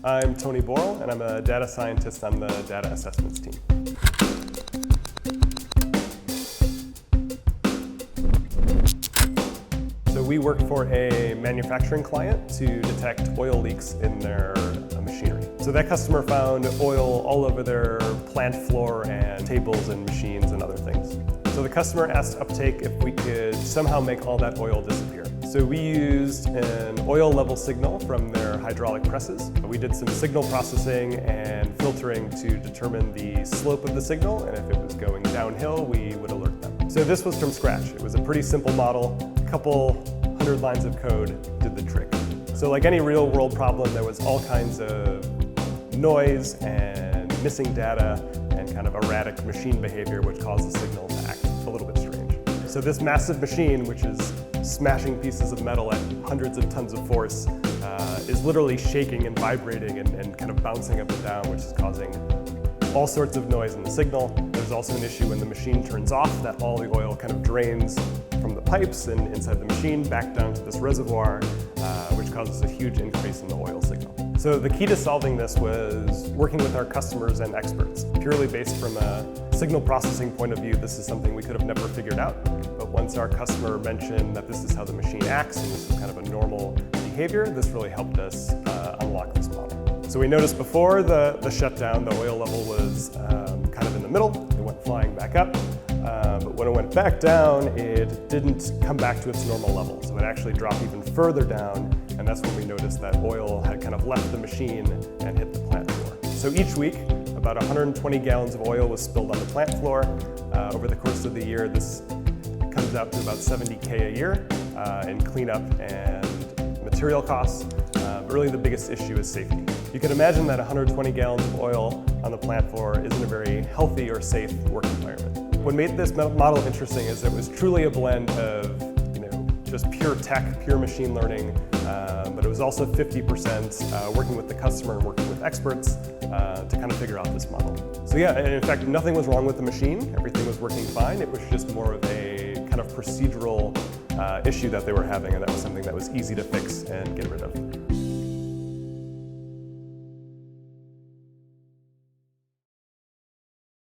I'm Tony Bouril, and I'm a data scientist on the data assessments team. So we work for a manufacturing client to detect oil leaks in their machinery. So that customer found oil all over their plant floor and tables and machines and other things. So the customer asked Uptake if we could somehow make all that oil disappear. So we used an oil level signal from their hydraulic presses. We did some signal processing and filtering to determine the slope of the signal, and if it was going downhill, we would alert them. So this was from scratch. It was a pretty simple model. A couple hundred lines of code did the trick. So like any real world problem, there was all kinds of noise and missing data and kind of erratic machine behavior, which caused the signal to act a little bit strange. So this massive machine, which is smashing pieces of metal at hundreds of tons of force, is literally shaking and vibrating and kind of bouncing up and down, which is causing all sorts of noise in the signal. There's also an issue when the machine turns off that all the oil kind of drains from the pipes and inside the machine back down to this reservoir, which causes a huge increase in the oil signal. So the key to solving this was working with our customers and experts. Purely based from a signal processing point of view, this is something we could have never figured out. But once our customer mentioned that this is how the machine acts and this is kind of a normal behavior, this really helped us unlock this model. So we noticed before the shutdown, the oil level was kind of in the middle. It went flying back up. But when it went back down, it didn't come back to its normal level. So it actually dropped even further down, and that's when we noticed that oil had kind of left the machine and hit the plant floor. So each week, about 120 gallons of oil was spilled on the plant floor. Over the course of the year, this comes out to about $70K a year in cleanup and material costs. But really the biggest issue is safety. You can imagine that 120 gallons of oil on the plant floor isn't a very healthy or safe work environment. What made this model interesting is it was truly a blend of just pure tech, pure machine learning, but it was also 50% working with the customer and working with experts to kind of figure out this model. So yeah, and in fact, nothing was wrong with the machine. Everything was working fine. It was just more of a kind of procedural issue that they were having, and that was something that was easy to fix and get rid of.